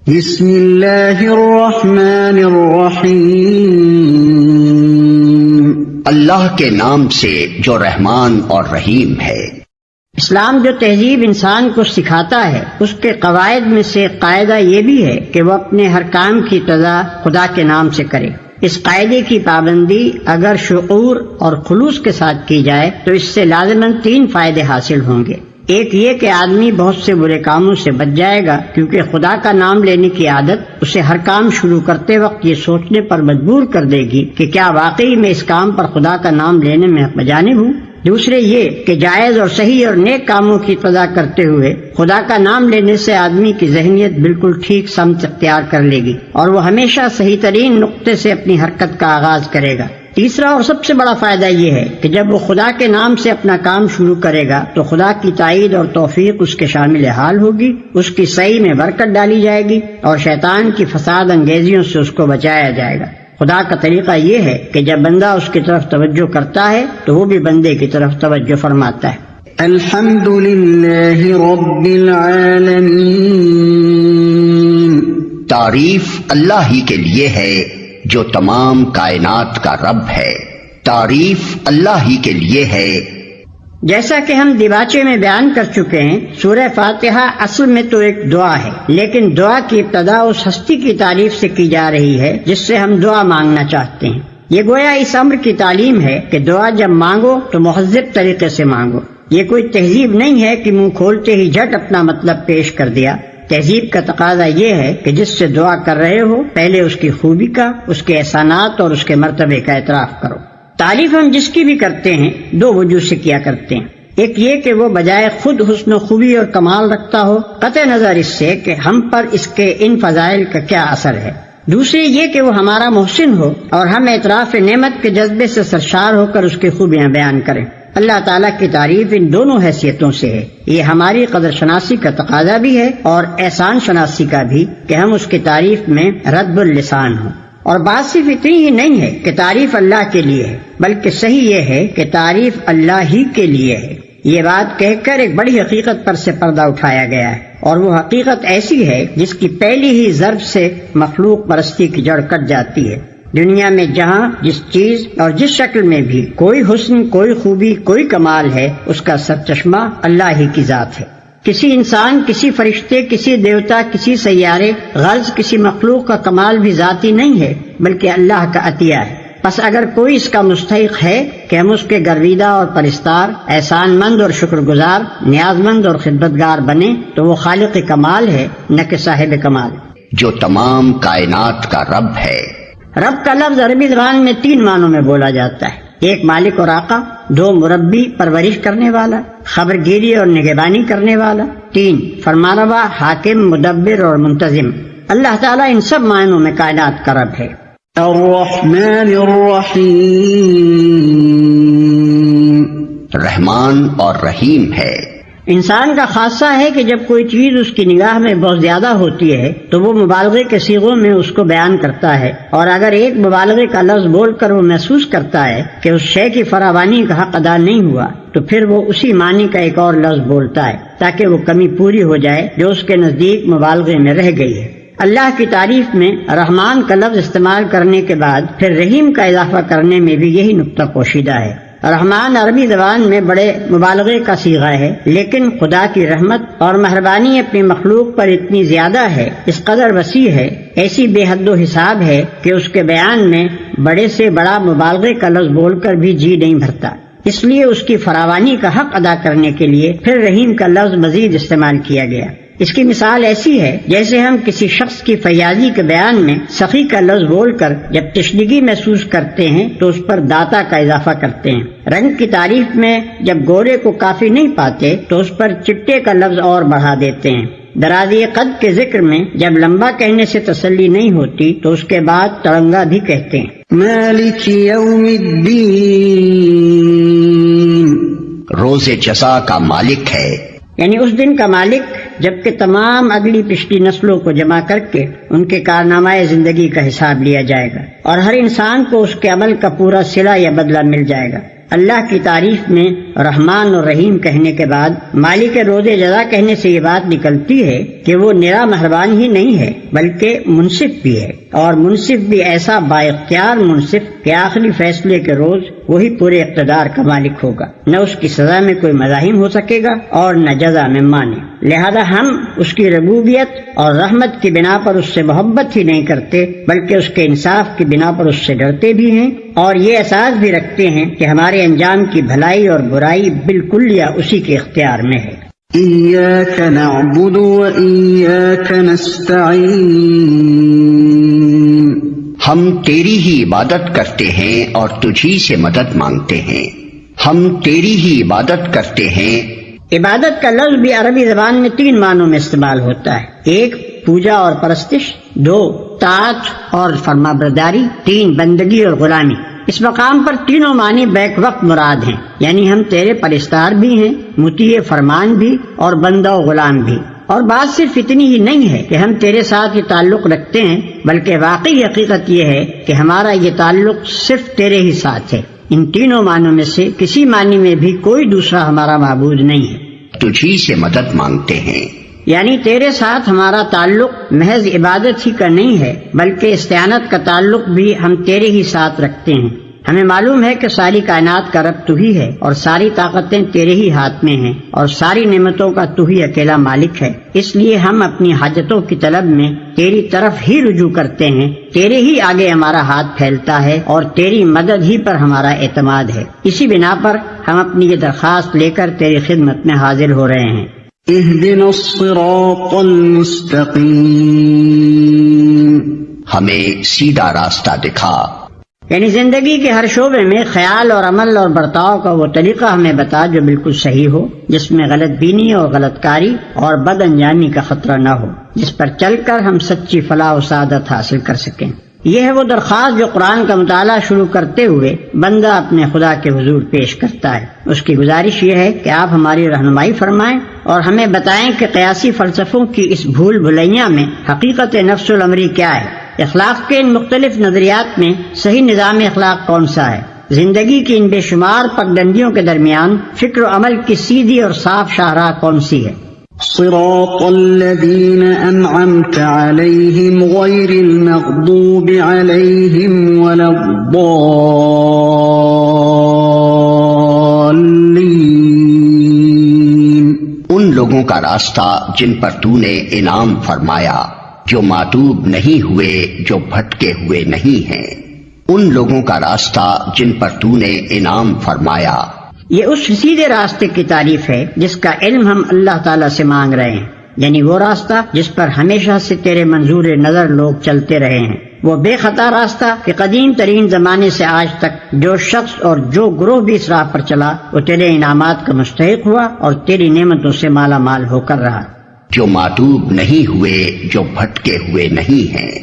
بسم اللہ الرحمن الرحیم، اللہ کے نام سے جو رحمان اور رحیم ہے۔ اسلام جو تہذیب انسان کو سکھاتا ہے اس کے قواعد میں سے قاعدہ یہ بھی ہے کہ وہ اپنے ہر کام کی ابتدا خدا کے نام سے کرے۔ اس قاعدے کی پابندی اگر شعور اور خلوص کے ساتھ کی جائے تو اس سے لازماً 3 فائدے حاصل ہوں گے۔ ایک یہ کہ آدمی بہت سے برے کاموں سے بچ جائے گا، کیونکہ خدا کا نام لینے کی عادت اسے ہر کام شروع کرتے وقت یہ سوچنے پر مجبور کر دے گی کہ کیا واقعی میں اس کام پر خدا کا نام لینے میں بجانب ہوں۔ دوسرے یہ کہ جائز اور صحیح اور نیک کاموں کی ابتدا کرتے ہوئے خدا کا نام لینے سے آدمی کی ذہنیت بالکل ٹھیک سمت اختیار کر لے گی اور وہ ہمیشہ صحیح ترین نقطے سے اپنی حرکت کا آغاز کرے گا۔ تیسرا اور سب سے بڑا فائدہ یہ ہے کہ جب وہ خدا کے نام سے اپنا کام شروع کرے گا تو خدا کی تائید اور توفیق اس کے شامل حال ہوگی، اس کی صحیح میں برکت ڈالی جائے گی اور شیطان کی فساد انگیزیوں سے اس کو بچایا جائے گا۔ خدا کا طریقہ یہ ہے کہ جب بندہ اس کی طرف توجہ کرتا ہے تو وہ بھی بندے کی طرف توجہ فرماتا ہے۔ الحمد للہ رب العالمین، تعریف اللہ ہی کے لیے ہے جو تمام کائنات کا رب ہے۔ تعریف اللہ ہی کے لیے ہے۔ جیسا کہ ہم دیباچے میں بیان کر چکے ہیں، سورہ فاتحہ اصل میں تو ایک دعا ہے، لیکن دعا کی ابتدا اس ہستی کی تعریف سے کی جا رہی ہے جس سے ہم دعا مانگنا چاہتے ہیں۔ یہ گویا اس امر کی تعلیم ہے کہ دعا جب مانگو تو مہذب طریقے سے مانگو۔ یہ کوئی تہذیب نہیں ہے کہ منہ کھولتے ہی جھٹ اپنا مطلب پیش کر دیا۔ تہذیب کا تقاضا یہ ہے کہ جس سے دعا کر رہے ہو پہلے اس کی خوبی کا، اس کے احسانات اور اس کے مرتبے کا اعتراف کرو۔ تعریف ہم جس کی بھی کرتے ہیں 2 وجوہ سے کیا کرتے ہیں۔ ایک یہ کہ وہ بجائے خود حسن و خوبی اور کمال رکھتا ہو، قطع نظر اس سے کہ ہم پر اس کے ان فضائل کا کیا اثر ہے۔ دوسری یہ کہ وہ ہمارا محسن ہو اور ہم اعتراف نعمت کے جذبے سے سرشار ہو کر اس کی خوبیاں بیان کریں۔ اللہ تعالیٰ کی تعریف ان دونوں حیثیتوں سے ہے۔ یہ ہماری قدر شناسی کا تقاضا بھی ہے اور احسان شناسی کا بھی کہ ہم اس کی تعریف میں رد اللسان ہوں۔ اور بات صرف اتنی ہی نہیں ہے کہ تعریف اللہ کے لیے ہے، بلکہ صحیح یہ ہے کہ تعریف اللہ ہی کے لیے ہے۔ یہ بات کہہ کر ایک بڑی حقیقت پر سے پردہ اٹھایا گیا ہے، اور وہ حقیقت ایسی ہے جس کی پہلی ہی ضرب سے مخلوق پرستی کی جڑ کٹ جاتی ہے۔ دنیا میں جہاں جس چیز اور جس شکل میں بھی کوئی حسن، کوئی خوبی، کوئی کمال ہے، اس کا سرچشمہ اللہ ہی کی ذات ہے۔ کسی انسان، کسی فرشتے، کسی دیوتا، کسی سیارے، غرض کسی مخلوق کا کمال بھی ذاتی نہیں ہے بلکہ اللہ کا عطیہ ہے۔ پس اگر کوئی اس کا مستحق ہے کہ ہم اس کے گرویدہ اور پرستار، احسان مند اور شکر گزار، نیاز مند اور خدمتگار بنے تو وہ خالق کمال ہے، نہ کہ صاحب کمال، جو تمام کائنات کا رب ہے۔ رب کا لفظ عربی زبان میں 3 معنوں میں بولا جاتا ہے۔ 1 مالک اور آقا، 2 مربی پرورش کرنے والا، خبرگیری اور نگہبانی کرنے والا، 3 فرمانروا، حاکم، مدبر اور منتظم۔ اللہ تعالیٰ ان سب معنوں میں کائنات کا رب ہے۔ الرحمن الرحیم، رحمان اور رحیم ہے۔ انسان کا خاصہ ہے کہ جب کوئی چیز اس کی نگاہ میں بہت زیادہ ہوتی ہے تو وہ مبالغے کے صیغوں میں اس کو بیان کرتا ہے، اور اگر ایک مبالغے کا لفظ بول کر وہ محسوس کرتا ہے کہ اس شے کی فراوانی کا حق ادا نہیں ہوا تو پھر وہ اسی معنی کا ایک اور لفظ بولتا ہے تاکہ وہ کمی پوری ہو جائے جو اس کے نزدیک مبالغے میں رہ گئی ہے۔ اللہ کی تعریف میں رحمان کا لفظ استعمال کرنے کے بعد پھر رحیم کا اضافہ کرنے میں بھی یہی نقطہ پوشیدہ ہے۔ رحمان عربی زبان میں بڑے مبالغے کا صیغہ ہے، لیکن خدا کی رحمت اور مہربانی اپنی مخلوق پر اتنی زیادہ ہے، اس قدر وسیع ہے، ایسی بے حد و حساب ہے کہ اس کے بیان میں بڑے سے بڑا مبالغے کا لفظ بول کر بھی جی نہیں بھرتا۔ اس لیے اس کی فراوانی کا حق ادا کرنے کے لیے پھر رحیم کا لفظ مزید استعمال کیا گیا۔ اس کی مثال ایسی ہے جیسے ہم کسی شخص کی فیاضی کے بیان میں سخی کا لفظ بول کر جب تشنگی محسوس کرتے ہیں تو اس پر داتا کا اضافہ کرتے ہیں۔ رنگ کی تعریف میں جب گورے کو کافی نہیں پاتے تو اس پر چٹے کا لفظ اور بڑھا دیتے ہیں۔ درازی قد کے ذکر میں جب لمبا کہنے سے تسلی نہیں ہوتی تو اس کے بعد تڑنگا بھی کہتے ہیں۔ مالک یوم الدین، روز جزا کا مالک ہے، یعنی اس دن کا مالک جبکہ تمام اگلی پچھلی نسلوں کو جمع کر کے ان کے کارنامہ زندگی کا حساب لیا جائے گا اور ہر انسان کو اس کے عمل کا پورا صلہ یا بدلہ مل جائے گا۔ اللہ کی تعریف میں رحمان اور رحیم کہنے کے بعد مالک روز جزا کہنے سے یہ بات نکلتی ہے کہ وہ نرا مہربان ہی نہیں ہے بلکہ منصف بھی ہے، اور منصف بھی ایسا با اختیار منصف کہ آخری فیصلے کے روز وہی پورے اقتدار کا مالک ہوگا، نہ اس کی سزا میں کوئی مزاحم ہو سکے گا اور نہ جزا میں مانے۔ لہذا ہم اس کی ربوبیت اور رحمت کی بنا پر اس سے محبت ہی نہیں کرتے بلکہ اس کے انصاف کی بنا پر اس سے ڈرتے بھی ہیں، اور یہ احساس بھی رکھتے ہیں کہ ہمارے انجام کی بھلائی اور برائی بالکل یا اسی کے اختیار میں ہے۔ إياك نعبد وإياك نستعين ہم تیری ہی عبادت کرتے ہیں اور تجھی سے مدد مانگتے ہیں، ہم تیری ہی عبادت کرتے ہیں۔ عبادت کا لفظ بھی عربی زبان میں 3 معنوں میں استعمال ہوتا ہے۔ 1 پوجا اور پرستش، 2 طاعت اور فرما برداری، 3 بندگی اور غلامی۔ اس مقام پر تینوں معنی بیک وقت مراد ہیں، یعنی ہم تیرے پرستار بھی ہیں، مطیع فرمان بھی اور بندہ و غلام بھی۔ اور بات صرف اتنی ہی نہیں ہے کہ ہم تیرے ساتھ یہ تعلق رکھتے ہیں، بلکہ واقعی حقیقت یہ ہے کہ ہمارا یہ تعلق صرف تیرے ہی ساتھ ہے۔ ان تینوں معنوں میں سے کسی معنی میں بھی کوئی دوسرا ہمارا معبود نہیں ہے۔ تجھی سے مدد مانگتے ہیں، یعنی تیرے ساتھ ہمارا تعلق محض عبادت ہی کا نہیں ہے بلکہ استعانت کا تعلق بھی ہم تیرے ہی ساتھ رکھتے ہیں۔ ہمیں معلوم ہے کہ ساری کائنات کا رب تو ہی ہے اور ساری طاقتیں تیرے ہی ہاتھ میں ہیں اور ساری نعمتوں کا تو ہی اکیلا مالک ہے، اس لیے ہم اپنی حاجتوں کی طلب میں تیری طرف ہی رجوع کرتے ہیں، تیرے ہی آگے ہمارا ہاتھ پھیلتا ہے اور تیری مدد ہی پر ہمارا اعتماد ہے۔ اسی بنا پر ہم اپنی یہ درخواست لے کر تیری خدمت میں حاضر ہو رہے ہیں۔ اهدنا الصراط المستقيم ہمیں سیدھا راستہ دکھا، یعنی زندگی کے ہر شعبے میں خیال اور عمل اور برتاؤ کا وہ طریقہ ہمیں بتا جو بالکل صحیح ہو، جس میں غلط بینی اور غلط کاری اور بد انجامی کا خطرہ نہ ہو، جس پر چل کر ہم سچی فلاح و سعادت حاصل کر سکیں۔ یہ ہے وہ درخواست جو قرآن کا مطالعہ شروع کرتے ہوئے بندہ اپنے خدا کے حضور پیش کرتا ہے۔ اس کی گزارش یہ ہے کہ آپ ہماری رہنمائی فرمائیں اور ہمیں بتائیں کہ قیاسی فلسفوں کی اس بھول بھلیاں میں حقیقت نفس الامری کیا ہے، اخلاق کے ان مختلف نظریات میں صحیح نظام اخلاق کون سا ہے، زندگی کی ان بے شمار پگڈنڈیوں کے درمیان فکر و عمل کی سیدھی اور صاف شاہراہ کون سی ہے۔ صراط الذين أنعمت عليهم غير المغضوب عليهم ولا الضالين ان لوگوں کا راستہ جن پر تو نے انعام فرمایا، جو ماتوب نہیں ہوئے، جو بھٹکے ہوئے نہیں ہیں، ان لوگوں کا راستہ جن پر تو نے انعام فرمایا۔ یہ اس سیدھے راستے کی تعریف ہے جس کا علم ہم اللہ تعالیٰ سے مانگ رہے ہیں، یعنی وہ راستہ جس پر ہمیشہ سے تیرے منظور نظر لوگ چلتے رہے ہیں، وہ بے خطا راستہ کہ قدیم ترین زمانے سے آج تک جو شخص اور جو گروہ بھی اس راہ پر چلا وہ تیرے انعامات کا مستحق ہوا اور تیری نعمتوں سے مالا مال ہو کر رہا، جو ماتوب نہیں ہوئے، جو بھٹکے ہوئے نہیں ہیں۔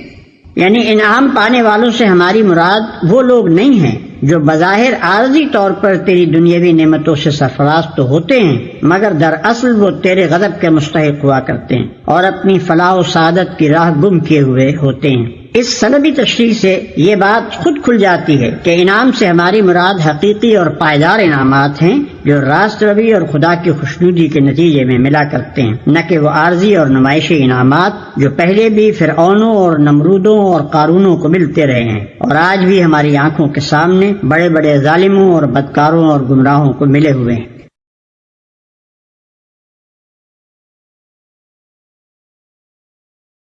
یعنی انعام پانے والوں سے ہماری مراد وہ لوگ نہیں ہیں جو بظاہر عارضی طور پر تیری دنیاوی نعمتوں سے سرفراز تو ہوتے ہیں مگر دراصل وہ تیرے غضب کے مستحق ہوا کرتے ہیں اور اپنی فلاح و سعادت کی راہ گم کیے ہوئے ہوتے ہیں۔ اس سلبی تشریح سے یہ بات خود کھل جاتی ہے کہ انعام سے ہماری مراد حقیقی اور پائیدار انعامات ہیں جو راست روی اور خدا کی خوشنودی کے نتیجے میں ملا کرتے ہیں، نہ کہ وہ عارضی اور نمائشی انعامات جو پہلے بھی فرعونوں اور نمرودوں اور قارونوں کو ملتے رہے ہیں اور آج بھی ہماری آنکھوں کے سامنے بڑے بڑے ظالموں اور بدکاروں اور گمراہوں کو ملے ہوئے ہیں۔